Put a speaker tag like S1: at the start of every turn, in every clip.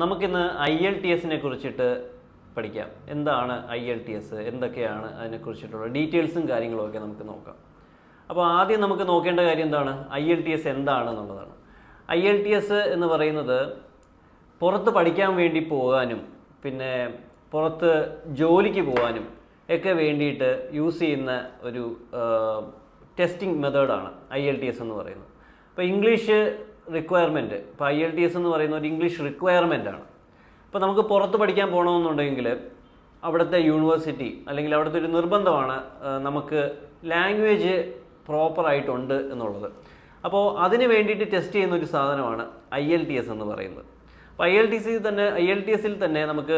S1: നമുക്കിന്ന് IELTS കുറിച്ചിട്ട് പഠിക്കാം. എന്താണ് IELTS, എന്തൊക്കെയാണ് അതിനെക്കുറിച്ചിട്ടുള്ള ഡീറ്റെയിൽസും കാര്യങ്ങളും ഒക്കെ നമുക്ക് നോക്കാം. അപ്പോൾ ആദ്യം നമുക്ക് നോക്കേണ്ട കാര്യം എന്താണ്, IELTS എന്താണെന്നുള്ളതാണ്. IELTS എന്ന് പറയുന്നത് പുറത്ത് പഠിക്കാൻ വേണ്ടി പോകാനും പിന്നെ പുറത്ത് ജോലിക്ക് പോകാനും ഒക്കെ വേണ്ടിയിട്ട് യൂസ് ചെയ്യുന്ന ഒരു ടെസ്റ്റിംഗ് മെത്തേഡാണ് IELTS എന്ന് പറയുന്നത്. അപ്പോൾ ഇംഗ്ലീഷ് റിക്വയർമെൻറ്റ്, ഇപ്പോൾ IELTS എന്ന് പറയുന്ന ഒരു ഇംഗ്ലീഷ് റിക്വയർമെൻ്റ് ആണ്. ഇപ്പോൾ നമുക്ക് പുറത്ത് പഠിക്കാൻ പോകണമെന്നുണ്ടെങ്കിൽ അവിടുത്തെ യൂണിവേഴ്സിറ്റി അല്ലെങ്കിൽ അവിടുത്തെ ഒരു നിർബന്ധമാണ് നമുക്ക് ലാംഗ്വേജ് പ്രോപ്പറായിട്ടുണ്ട് എന്നുള്ളത്. അപ്പോൾ അതിന് വേണ്ടിയിട്ട് ടെസ്റ്റ് ചെയ്യുന്ന ഒരു സാധനമാണ് IELTS എന്ന് പറയുന്നത്. അപ്പോൾ IELTSൽ തന്നെ നമുക്ക്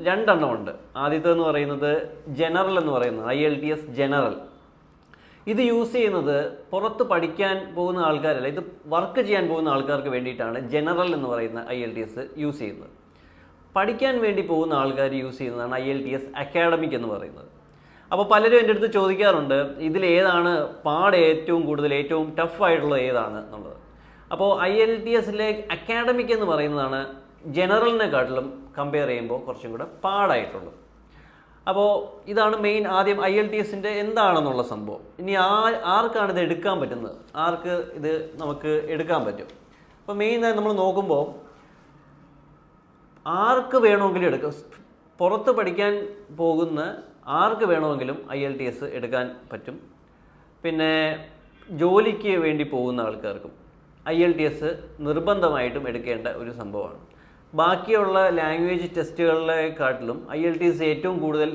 S1: രണ്ടെണ്ണം ഉണ്ട്. ആദ്യത്തേതെന്ന് പറയുന്നത് ജനറൽ എന്ന് പറയുന്നത് IELTS ജനറൽ. ഇത് യൂസ് ചെയ്യുന്നത് പുറത്ത് പഠിക്കാൻ പോകുന്ന ആൾക്കാരല്ല, ഇത് വർക്ക് ചെയ്യാൻ പോകുന്ന ആൾക്കാർക്ക് വേണ്ടിയിട്ടാണ് ജനറൽ എന്ന് പറയുന്ന IELTS യൂസ് ചെയ്യുന്നത്. പഠിക്കാൻ വേണ്ടി പോകുന്ന ആൾക്കാർ യൂസ് ചെയ്യുന്നതാണ് IELTS അക്കാഡമിക് എന്ന് പറയുന്നത്. അപ്പോൾ പലരും എൻ്റെ അടുത്ത് ചോദിക്കാറുണ്ട്, ഇതിലേതാണ് ഏറ്റവും കൂടുതൽ ഏറ്റവും ടഫായിട്ടുള്ളത് ഏതാണ് എന്നുള്ളത്. അപ്പോൾ IELTSലെ അക്കാഡമിക് എന്ന് പറയുന്നതാണ് ജനറലിനെക്കാട്ടിലും കമ്പയർ ചെയ്യുമ്പോൾ കുറച്ചും കൂടെ പാടായിട്ടുള്ളത്. അപ്പോൾ ഇതാണ് മെയിൻ. ആദ്യം IELTSൻ്റെ എന്താണെന്നുള്ള സംഭവം. ഇനി ആർക്കാണ് ഇത് എടുക്കാൻ പറ്റുന്നത്, ആർക്ക് ഇത് നമുക്ക് എടുക്കാൻ പറ്റും. അപ്പോൾ മെയിനായി നമ്മൾ നോക്കുമ്പോൾ ആർക്ക് വേണമെങ്കിലും എടുക്കാം. പുറത്ത് പഠിക്കാൻ പോകുന്ന ആർക്ക് വേണമെങ്കിലും IELTS എടുക്കാൻ പറ്റും. പിന്നെ ജോലിക്ക് വേണ്ടി പോകുന്ന ആൾക്കാർക്കും IELTS നിർബന്ധമായിട്ടും എടുക്കേണ്ട ഒരു സംഭവമാണ്. ബാക്കിയുള്ള ലാംഗ്വേജ് ടെസ്റ്റുകളെക്കാട്ടിലും IELTS ഏറ്റവും കൂടുതൽ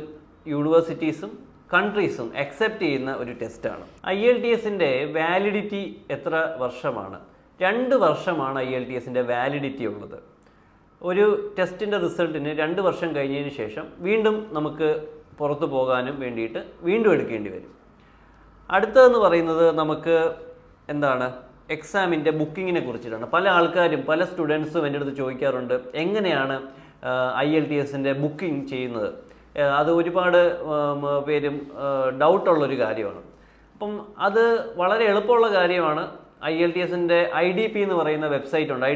S1: യൂണിവേഴ്സിറ്റീസും കൺട്രീസും അക്സെപ്റ്റ് ചെയ്യുന്ന ഒരു ടെസ്റ്റാണ്. IELTSൻ്റെ വാലിഡിറ്റി എത്ര വർഷമാണ്? 2 വർഷമാണ് IELTSൻ്റെ വാലിഡിറ്റി ഉള്ളത്. ഒരു ടെസ്റ്റിൻ്റെ റിസൾട്ടിന് 2 വർഷം കഴിഞ്ഞതിന് ശേഷം വീണ്ടും നമുക്ക് പുറത്തു പോകാനും വേണ്ടിയിട്ട് വീണ്ടും എടുക്കേണ്ടി വരും. അടുത്തതെന്ന് പറയുന്നത് നമുക്ക് എന്താണ്, എക്സാമിൻ്റെ ബുക്കിങ്ങിനെ കുറിച്ചിട്ടാണ്. പല ആൾക്കാരും പല സ്റ്റുഡൻസും എൻ്റെ അടുത്ത് ചോദിക്കാറുണ്ട്, എങ്ങനെയാണ് IELTSൻ്റെ ബുക്കിംഗ് ചെയ്യുന്നത്. അത് ഒരുപാട് പേരും ഡൗട്ടുള്ളൊരു കാര്യമാണ്. അപ്പം അത് വളരെ എളുപ്പമുള്ള കാര്യമാണ്. IELTSൻ്റെ IDP എന്ന് പറയുന്ന വെബ്സൈറ്റ് ഉണ്ട്.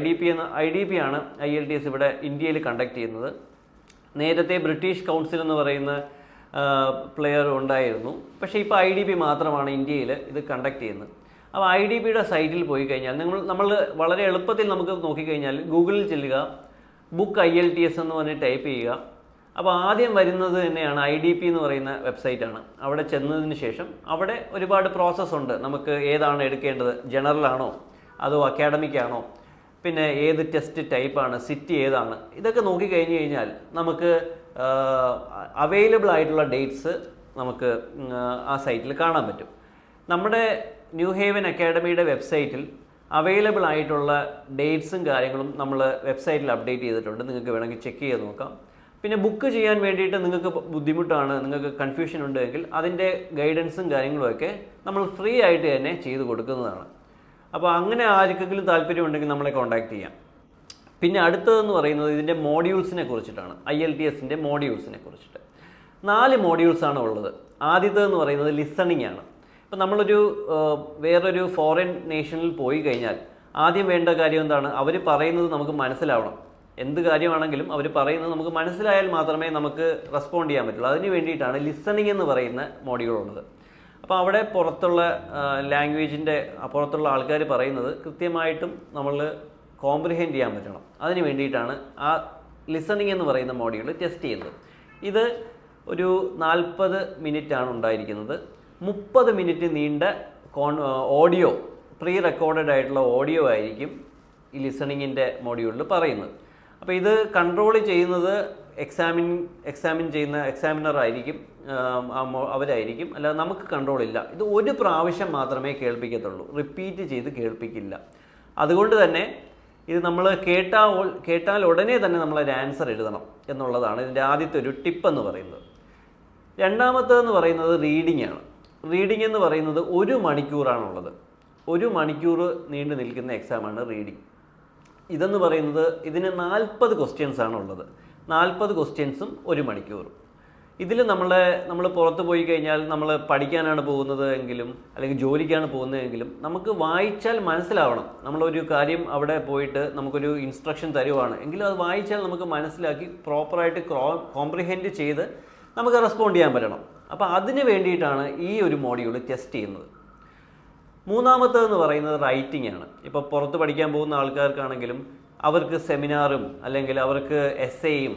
S1: IDP ആണ് IELTS ഇവിടെ ഇന്ത്യയിൽ കണ്ടക്ട് ചെയ്യുന്നത്. നേരത്തെ ബ്രിട്ടീഷ് കൗൺസിൽ എന്ന് പറയുന്ന പ്ലെയർ ഉണ്ടായിരുന്നു, പക്ഷേ ഇപ്പോൾ IDP മാത്രമാണ് ഇന്ത്യയിൽ ഇത് കണ്ടക്ട് ചെയ്യുന്നത്. അപ്പോൾ IDPയുടെ സൈറ്റിൽ പോയി കഴിഞ്ഞാൽ നമ്മൾ വളരെ എളുപ്പത്തിൽ നമുക്ക് നോക്കിക്കഴിഞ്ഞാൽ ഗൂഗിളിൽ ചെല്ലുക, ബുക്ക് IELTS എന്ന് പറഞ്ഞ് ടൈപ്പ് ചെയ്യുക. അപ്പോൾ ആദ്യം വരുന്നത് തന്നെയാണ് IDP എന്ന് പറയുന്ന വെബ്സൈറ്റാണ്. അവിടെ ചെന്നതിന് ശേഷം അവിടെ ഒരുപാട് പ്രോസസ്സുണ്ട്. നമുക്ക് ഏതാണ് എടുക്കേണ്ടത്, ജനറൽ ആണോ അതോ അക്കാഡമിക് ആണോ, പിന്നെ ഏത് ടെസ്റ്റ് ടൈപ്പാണ്, സിറ്റി ഏതാണ്, ഇതൊക്കെ നോക്കിക്കഴിഞ്ഞ് കഴിഞ്ഞാൽ നമുക്ക് അവൈലബിൾ ആയിട്ടുള്ള ഡേറ്റ്സ് നമുക്ക് ആ സൈറ്റിൽ കാണാൻ പറ്റും. നമ്മുടെ ന്യൂ ഹേവൻ അക്കാഡമിയുടെ വെബ്സൈറ്റിൽ അവൈലബിൾ ആയിട്ടുള്ള ഡേറ്റ്സും കാര്യങ്ങളും നമ്മൾ വെബ്സൈറ്റിൽ അപ്ഡേറ്റ് ചെയ്തിട്ടുണ്ട്. നിങ്ങൾക്ക് വേണമെങ്കിൽ ചെക്ക് ചെയ്ത് നോക്കാം. പിന്നെ ബുക്ക് ചെയ്യാൻ വേണ്ടിയിട്ട് നിങ്ങൾക്ക് ബുദ്ധിമുട്ടാണ്, നിങ്ങൾക്ക് കൺഫ്യൂഷൻ ഉണ്ടെങ്കിൽ അതിൻ്റെ ഗൈഡൻസും കാര്യങ്ങളുമൊക്കെ നമ്മൾ ഫ്രീ ആയിട്ട് തന്നെ ചെയ്ത് കൊടുക്കുന്നതാണ്. അപ്പോൾ അങ്ങനെ ആർക്കെങ്കിലും താല്പര്യമുണ്ടെങ്കിൽ നമ്മളെ കോൺടാക്ട് ചെയ്യാം. പിന്നെ അടുത്തതെന്ന് പറയുന്നത് ഇതിൻ്റെ മോഡ്യൂൾസിനെ കുറിച്ചിട്ടാണ്. IELTSൻ്റെ മോഡ്യൂൾസിനെ കുറിച്ചിട്ട് 4 മോഡ്യൂൾസാണ് ഉള്ളത്. ആദ്യത്തേതെന്ന് പറയുന്നത് ലിസണിങ് ആണ്. ഇപ്പം നമ്മളൊരു വേറൊരു ഫോറിൻ നേഷനിൽ പോയി കഴിഞ്ഞാൽ ആദ്യം വേണ്ട കാര്യം എന്താണ്, അവർ പറയുന്നത് നമുക്ക് മനസ്സിലാവണം. എന്ത് കാര്യമാണെങ്കിലും അവർ പറയുന്നത് നമുക്ക് മനസ്സിലായാൽ മാത്രമേ നമുക്ക് റെസ്പോണ്ട് ചെയ്യാൻ പറ്റുള്ളൂ. അതിന് വേണ്ടിയിട്ടാണ് ലിസണിങ് എന്ന് പറയുന്ന മോഡ്യൂൾ ഉള്ളത്. അപ്പോൾ അവിടെ പുറത്തുള്ള ലാംഗ്വേജിൻ്റെ പുറത്തുള്ള ആൾക്കാർ പറയുന്നത് കൃത്യമായിട്ടും നമ്മൾ കോംപ്രിഹെൻഡ് ചെയ്യാൻ പറ്റണം. അതിന് വേണ്ടിയിട്ടാണ് ആ ലിസണിങ് എന്ന് പറയുന്ന മോഡ്യൂൾ ടെസ്റ്റ് ചെയ്യുന്നത്. ഇത് ഒരു 40 മിനിറ്റാണ് ഉണ്ടായിരിക്കുന്നത്. 30 മിനിറ്റ് നീണ്ട ഓഡിയോ, പ്രീ റെക്കോർഡഡ് ആയിട്ടുള്ള ഓഡിയോ ആയിരിക്കും ഈ ലിസണിങ്ങിൻ്റെ മോഡ്യൂളിൽ പറയുന്നത്. അപ്പോൾ ഇത് കൺട്രോൾ ചെയ്യുന്നത് എക്സാമിൻ ചെയ്യുന്ന എക്സാമിനർ ആയിരിക്കും, അവരായിരിക്കും, അല്ലാതെ നമുക്ക് കൺട്രോൾ ഇല്ല. ഇത് ഒരു പ്രാവശ്യം മാത്രമേ കേൾപ്പിക്കത്തുള്ളൂ, റിപ്പീറ്റ് ചെയ്ത് കേൾപ്പിക്കില്ല. അതുകൊണ്ട് തന്നെ ഇത് നമ്മൾ കേട്ടാൽ ഉടനെ തന്നെ നമ്മളൊരു ആൻസർ എഴുതണം എന്നുള്ളതാണ് ഇതിൻ്റെ ആദ്യത്തെ ഒരു ടിപ്പ് എന്ന് പറയുന്നത്. രണ്ടാമത്തേതെന്ന് പറയുന്നത് റീഡിംഗ് ആണ്. റീഡിംഗ് എന്ന് പറയുന്നത് 1 മണിക്കൂറാണുള്ളത്. 1 മണിക്കൂർ നീണ്ടു നിൽക്കുന്ന എക്സാമാണ് റീഡിംഗ്. ഇതെന്ന് പറയുന്നത് ഇതിന് 40 ക്വസ്റ്റ്യൻസ് ആണുള്ളത്. 40 ക്വസ്റ്റ്യൻസും 1 മണിക്കൂറും. ഇതിൽ നമ്മൾ പുറത്ത് പോയി കഴിഞ്ഞാൽ നമ്മൾ പഠിക്കാനാണ് പോകുന്നത് എങ്കിലും അല്ലെങ്കിൽ ജോലിക്കാണ് പോകുന്നതെങ്കിലും നമുക്ക് വായിച്ചാൽ മനസ്സിലാവണം. നമ്മളൊരു കാര്യം അവിടെ പോയിട്ട് നമുക്കൊരു ഇൻസ്ട്രക്ഷൻ തരുവാണ് എങ്കിലും അത് വായിച്ചാൽ നമുക്ക് മനസ്സിലാക്കി പ്രോപ്പറായിട്ട് കോംപ്രിഹെൻഡ് ചെയ്ത് നമുക്ക് റെസ്പോണ്ട് ചെയ്യാൻ പറ്റണം. അപ്പോൾ അതിന് വേണ്ടിയിട്ടാണ് ഈ ഒരു മോഡ്യൂൾ ടെസ്റ്റ് ചെയ്യുന്നത്. മൂന്നാമത്തേതെന്ന് പറയുന്നത് റൈറ്റിംഗ് ആണ്. ഇപ്പോൾ പുറത്ത് പഠിക്കാൻ പോകുന്ന ആൾക്കാർക്കാണെങ്കിലും അവർക്ക് സെമിനാറും അല്ലെങ്കിൽ അവർക്ക് എസ്സേയും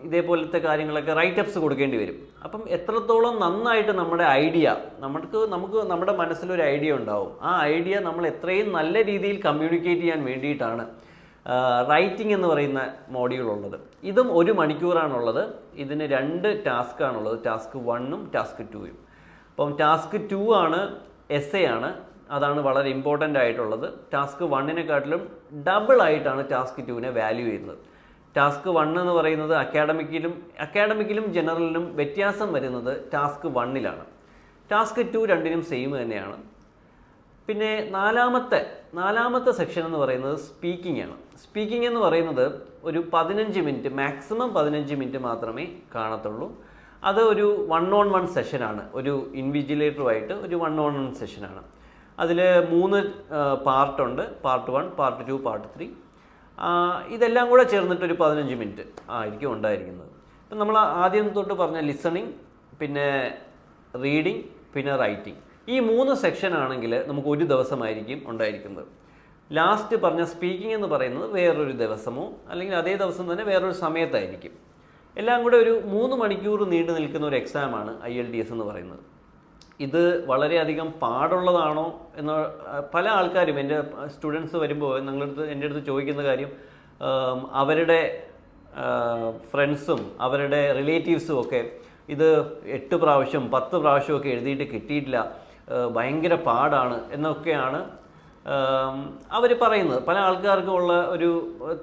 S1: ഇതേപോലത്തെ കാര്യങ്ങളൊക്കെ റൈറ്റപ്സ് കൊടുക്കേണ്ടി വരും. അപ്പം എത്രത്തോളം നന്നായിട്ട് നമ്മുടെ ഐഡിയ നമുക്ക് നമ്മുടെ മനസ്സിലൊരു ഐഡിയ ഉണ്ടാവും. ആ ഐഡിയ നമ്മൾ എത്രയും നല്ല രീതിയിൽ കമ്മ്യൂണിക്കേറ്റ് ചെയ്യാൻ വേണ്ടിയിട്ടാണ് റൈറ്റിംഗ് എന്ന് പറയുന്ന മോഡ്യൂൾ ഉള്ളത്. ഇതും 1 മണിക്കൂറാണുള്ളത്. ഇതിന് 2 ടാസ്ക്കാണുള്ളത്, ടാസ്ക് 1ഉം ടാസ്ക് 2ഉം. അപ്പം ടാസ്ക് 2 ആണ് എസ്സേ ആണ്, അതാണ് വളരെ ഇമ്പോർട്ടൻ്റ് ആയിട്ടുള്ളത്. ടാസ്ക് 1നെക്കാട്ടിലും ഡബിൾ ആയിട്ടാണ് ടാസ്ക് 2നെ വാല്യൂ ചെയ്യുന്നത്. ടാസ്ക് 1 എന്ന് പറയുന്നത് അക്കാഡമിക്കിലും ജനറലിനും വ്യത്യാസം വരുന്നത് ടാസ്ക് 1ലാണ്. ടാസ്ക് 2 രണ്ടിനും സെയിം തന്നെയാണ്. പിന്നെ നാലാമത്തെ സെക്ഷൻ എന്ന് പറയുന്നത് സ്പീക്കിംഗ് ആണ്. സ്പീക്കിംഗ് എന്ന് പറയുന്നത് ഒരു 15 മിനിറ്റ്, മാക്സിമം 15 മിനിറ്റ് മാത്രമേ കാണത്തുള്ളൂ. അത് ഒരു 1-on-1 സെഷനാണ്. ഒരു ഇൻവിജിലേറ്ററുമായിട്ട് ഒരു 1-on-1 സെഷനാണ്. അതിൽ 3 പാർട്ടുണ്ട്. Part 1, part 2, part 3. ഇതെല്ലാം കൂടെ ചേർന്നിട്ടൊരു 15 മിനിറ്റ് ആയിരിക്കും ഉണ്ടായിരിക്കുന്നത്. ഇപ്പം നമ്മൾ ആദ്യം തൊട്ട് പറഞ്ഞ ലിസണിങ്, പിന്നെ റീഡിങ്, പിന്നെ റൈറ്റിംഗ്, ഈ 3 സെക്ഷൻ ആണെങ്കിൽ നമുക്ക് ഒരു ദിവസമായിരിക്കും ഉണ്ടായിരിക്കുന്നത്. ലാസ്റ്റ് പറഞ്ഞ സ്പീക്കിംഗ് എന്ന് പറയുന്നത് വേറൊരു ദിവസമോ അല്ലെങ്കിൽ അതേ ദിവസം തന്നെ വേറൊരു സമയത്തായിരിക്കും. എല്ലാം കൂടെ ഒരു 3 മണിക്കൂർ നീണ്ടു നിൽക്കുന്ന ഒരു എക്സാമാണ് IELTS എന്ന് പറയുന്നത്. ഇത് വളരെയധികം പാടുള്ളതാണോ എന്ന് പല ആൾക്കാരും, എൻ്റെ സ്റ്റുഡൻസ് വരുമ്പോൾ എൻ്റെ അടുത്ത് ചോദിക്കുന്ന കാര്യം, അവരുടെ ഫ്രണ്ട്സും അവരുടെ റിലേറ്റീവ്സും ഒക്കെ ഇത് 8 പ്രാവശ്യം 10 പ്രാവശ്യമൊക്കെ എഴുതിയിട്ട് കിട്ടിയിട്ടില്ല, ഭയങ്കര പാടാണ് എന്നൊക്കെയാണ് അവർ പറയുന്നത്. പല ആൾക്കാർക്കും ഉള്ള ഒരു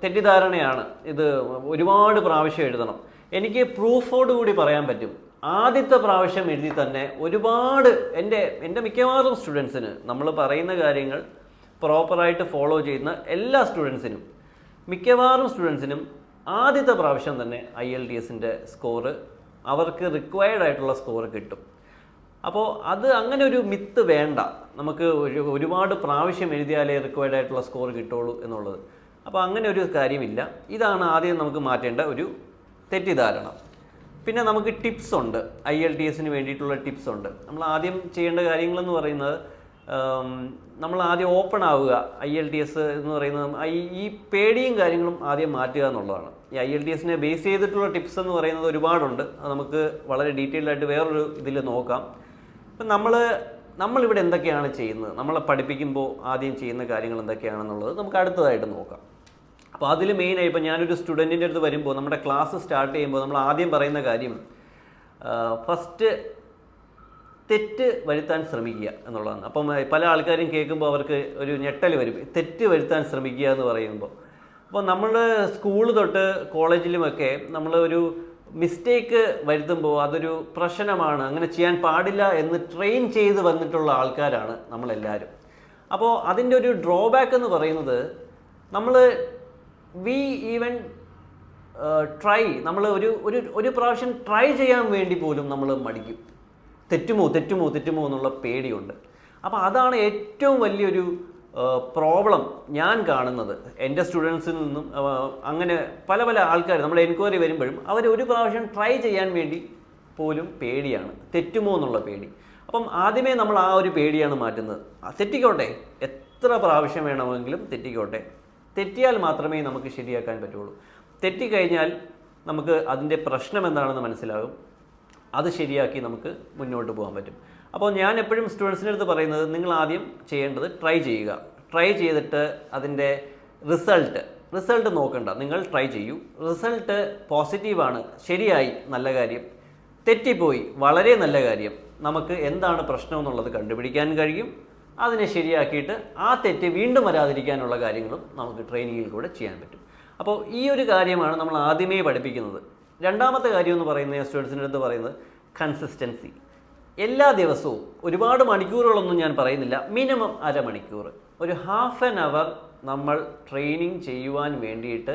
S1: തെറ്റിദ്ധാരണയാണ് ഇത് ഒരുപാട് പ്രാവശ്യം എഴുതണം. എനിക്ക് പ്രൂഫോട് കൂടി പറയാൻ പറ്റും, ആദ്യത്തെ പ്രാവശ്യം എഴുതി തന്നെ ഒരുപാട് എൻ്റെ മിക്കവാറും സ്റ്റുഡൻസിന്, നമ്മൾ പറയുന്ന കാര്യങ്ങൾ പ്രോപ്പറായിട്ട് ഫോളോ ചെയ്യുന്ന എല്ലാ സ്റ്റുഡൻസിനും, മിക്കവാറും സ്റ്റുഡൻസിനും ആദ്യത്തെ പ്രാവശ്യം തന്നെ IELTSൻ്റെ സ്കോറ്, അവർക്ക് റിക്വയർഡ് ആയിട്ടുള്ള സ്കോറ് കിട്ടും. അപ്പോൾ അത് അങ്ങനെ ഒരു മിത്ത് വേണ്ട, നമുക്ക് ഒരുപാട് പ്രാവശ്യം എഴുതിയാലേ റിക്വയർഡ് ആയിട്ടുള്ള സ്കോർ കിട്ടുള്ളൂ എന്നുള്ളത്. അപ്പോൾ അങ്ങനെ ഒരു കാര്യമില്ല. ഇതാണ് ആദ്യം നമുക്ക് മാറ്റേണ്ട ഒരു തെറ്റിദ്ധാരണ. പിന്നെ നമുക്ക് ടിപ്സ് ഉണ്ട്, IELTSന് വേണ്ടിയിട്ടുള്ള ടിപ്സ് ഉണ്ട്. നമ്മൾ ആദ്യം ചെയ്യേണ്ട കാര്യങ്ങളെന്ന് പറയുന്നത്, നമ്മൾ ആദ്യം ഓപ്പൺ ആവുക. IELTS എന്ന് പറയുന്നത് ഈ പേടിയും കാര്യങ്ങളും ആദ്യം മാറ്റുക എന്നുള്ളതാണ്. ഈ IELTSനെ ബേസ് ചെയ്തിട്ടുള്ള ടിപ്സ് എന്ന് പറയുന്നത് ഒരുപാടുണ്ട്. അത് നമുക്ക് വളരെ ഡീറ്റെയിൽഡ് ആയിട്ട് വേറൊരു ഇതിൽ നോക്കാം. അപ്പം നമ്മളിവിടെ എന്തൊക്കെയാണ് ചെയ്യുന്നത്, നമ്മളെ പഠിപ്പിക്കുമ്പോൾ ആദ്യം ചെയ്യുന്ന കാര്യങ്ങൾ എന്തൊക്കെയാണെന്നുള്ളത് നമുക്ക് അടുത്തതായിട്ട് നോക്കാം. അപ്പോൾ അതിൽ മെയിനായി ഇപ്പോൾ ഞാനൊരു സ്റ്റുഡൻറ്റിൻ്റെ അടുത്ത് വരുമ്പോൾ, നമ്മുടെ ക്ലാസ് സ്റ്റാർട്ട് ചെയ്യുമ്പോൾ നമ്മൾ ആദ്യം പറയുന്ന കാര്യം, ഫസ്റ്റ് തെറ്റ് വരുത്താൻ ശ്രമിക്കുക എന്നുള്ളതാണ്. അപ്പം പല ആൾക്കാരും കേൾക്കുമ്പോൾ അവർക്ക് ഒരു ഞെട്ടൽ വരും, തെറ്റ് വരുത്താൻ ശ്രമിക്കുക എന്ന് പറയുമ്പോൾ. അപ്പോൾ നമ്മൾ സ്കൂൾ തൊട്ട് കോളേജിലുമൊക്കെ നമ്മൾ ഒരു മിസ്റ്റേക്ക് വരുത്തുമ്പോൾ അതൊരു പ്രശ്നമാണ്, അങ്ങനെ ചെയ്യാൻ പാടില്ല എന്ന് ട്രെയിൻ ചെയ്ത് വന്നിട്ടുള്ള ആൾക്കാരാണ് നമ്മളെല്ലാവരും. അപ്പോൾ അതിൻ്റെ ഒരു ഡ്രോബാക്ക് എന്ന് പറയുന്നത്, വി ഈവൻ ട്രൈ, നമ്മൾ ഒരു പ്രാവശ്യം ട്രൈ ചെയ്യാൻ വേണ്ടി പോലും നമ്മൾ മടിക്കും. തെറ്റുമോ എന്നുള്ള പേടിയുണ്ട്. അപ്പോൾ അതാണ് ഏറ്റവും വലിയൊരു പ്രോബ്ലം ഞാൻ കാണുന്നത് എൻ്റെ സ്റ്റുഡൻസിൽ നിന്നും. അങ്ങനെ പല ആൾക്കാർ നമ്മൾ എൻക്വയറി വരുമ്പോഴും അവർ ഒരു പ്രാവശ്യം ട്രൈ ചെയ്യാൻ വേണ്ടി പോലും പേടിയാണ്, തെറ്റുമോ എന്നുള്ള പേടി. അപ്പം ആദ്യമേ നമ്മൾ ആ ഒരു പേടിയാണ് മാറ്റുന്നത്. തെറ്റിക്കോട്ടെ, എത്ര പ്രാവശ്യം വേണമെങ്കിലും തെറ്റിക്കോട്ടെ, തെറ്റിയാൽ മാത്രമേ നമുക്ക് ശരിയാക്കാൻ പറ്റുള്ളൂ. തെറ്റിക്കഴിഞ്ഞാൽ നമുക്ക് അതിൻ്റെ പ്രശ്നം എന്താണെന്ന് മനസ്സിലാകും, അത് ശരിയാക്കി നമുക്ക് മുന്നോട്ട് പോകാൻ പറ്റും. അപ്പോൾ ഞാൻ എപ്പോഴും സ്റ്റുഡൻസിൻ്റെ അടുത്ത് പറയുന്നത്, നിങ്ങൾ ആദ്യം ചെയ്യേണ്ടത് ട്രൈ ചെയ്യുക. ട്രൈ ചെയ്തിട്ട് അതിൻ്റെ റിസൾട്ട് നോക്കണ്ട, നിങ്ങൾ ട്രൈ ചെയ്യൂ. റിസൾട്ട് പോസിറ്റീവാണ്, ശരിയായി, നല്ല കാര്യം. തെറ്റിപ്പോയി, വളരെ നല്ല കാര്യം. നമുക്ക് എന്താണ് പ്രശ്നം എന്നുള്ളത് കണ്ടുപിടിക്കാൻ കഴിയും. അതിനെ ശരിയാക്കിയിട്ട് ആ തെറ്റ് വീണ്ടും വരാതിരിക്കാനുള്ള കാര്യങ്ങളും നമുക്ക് ട്രെയിനിങ്ങിൽ കൂടെ ചെയ്യാൻ പറ്റും. അപ്പോൾ ഈ ഒരു കാര്യമാണ് നമ്മൾ ആദ്യമേ പഠിപ്പിക്കുന്നത്. രണ്ടാമത്തെ കാര്യം എന്ന് പറയുന്നത്, സ്റ്റുഡൻസിൻ്റെ അടുത്ത് പറയുന്നത് കൺസിസ്റ്റൻസി. എല്ലാ ദിവസവും ഒരുപാട് മണിക്കൂറുകളൊന്നും ഞാൻ പറയുന്നില്ല, മിനിമം അരമണിക്കൂർ, ഒരു ½ an hour നമ്മൾ ട്രെയിനിങ് ചെയ്യുവാൻ വേണ്ടിയിട്ട്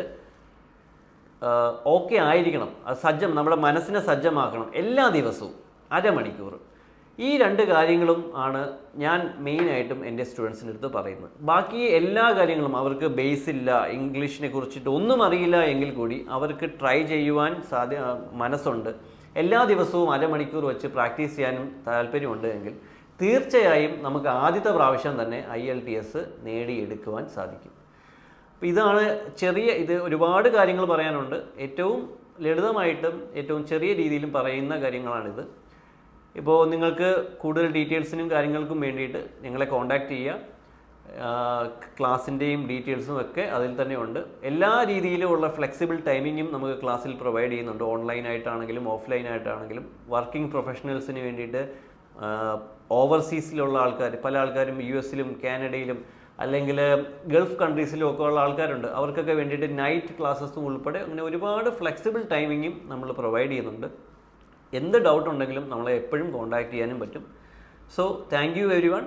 S1: ഓക്കെ ആയിരിക്കണം. അത് നമ്മുടെ മനസ്സിനെ സജ്ജമാക്കണം എല്ലാ ദിവസവും അരമണിക്കൂർ. ഈ 2 കാര്യങ്ങളും ആണ് ഞാൻ മെയിനായിട്ടും എൻ്റെ സ്റ്റുഡൻസിൻ്റെ അടുത്ത് പറയുന്നത്. ബാക്കി എല്ലാ കാര്യങ്ങളും അവർക്ക് ബേസ് ഇല്ല, ഇംഗ്ലീഷിനെ കുറിച്ചിട്ട് ഒന്നും അറിയില്ല എങ്കിൽ കൂടി അവർക്ക് ട്രൈ ചെയ്യുവാൻ മനസ്സുണ്ട്, എല്ലാ ദിവസവും അരമണിക്കൂർ വെച്ച് പ്രാക്ടീസ് ചെയ്യാനും താല്പര്യമുണ്ട് എങ്കിൽ തീർച്ചയായും നമുക്ക് ആദ്യത്തെ പ്രാവശ്യം തന്നെ IELTS നേടിയെടുക്കുവാൻ സാധിക്കും. അപ്പോൾ ഇതാണ് ഇത് ഒരുപാട് കാര്യങ്ങൾ പറയാനുണ്ട്. ഏറ്റവും ലളിതമായിട്ടും ഏറ്റവും ചെറിയ രീതിയിലും പറയുന്ന കാര്യങ്ങളാണിത്. ഇപ്പോൾ നിങ്ങൾക്ക് കൂടുതൽ ഡീറ്റെയിൽസിനും കാര്യങ്ങൾക്കും വേണ്ടിയിട്ട് ഞങ്ങളെ കോൺടാക്റ്റ് ചെയ്യുക. ക്ലാസ്സിൻ്റെയും ഡീറ്റെയിൽസും ഒക്കെ അതിൽ തന്നെ ഉണ്ട്. എല്ലാ രീതിയിലുമുള്ള ഫ്ലെക്സിബിൾ ടൈമിങ്ങും നമുക്ക് ക്ലാസ്സിൽ പ്രൊവൈഡ് ചെയ്യുന്നുണ്ട്. ഓൺലൈനായിട്ടാണെങ്കിലും ഓഫ്ലൈനായിട്ടാണെങ്കിലും വർക്കിംഗ് പ്രൊഫഷണൽസിന് വേണ്ടിയിട്ട് ഓവർസീസിലുള്ള പല ആൾക്കാരും US കാനഡയിലും അല്ലെങ്കിൽ ഗൾഫ് കൺട്രീസിലും ഒക്കെ ഉള്ള ആൾക്കാരുണ്ട്. അവർക്കൊക്കെ വേണ്ടിയിട്ട് നൈറ്റ് ക്ലാസ്സസും ഉൾപ്പെടെ അങ്ങനെ ഒരുപാട് ഫ്ലെക്സിബിൾ ടൈമിങ്ങും നമ്മൾ പ്രൊവൈഡ് ചെയ്യുന്നുണ്ട്. എന്ത് ഡൗട്ട് ഉണ്ടെങ്കിലും നമ്മളെ എപ്പോഴും കോൺടാക്റ്റ് ചെയ്യാനും പറ്റും. So thank you every one.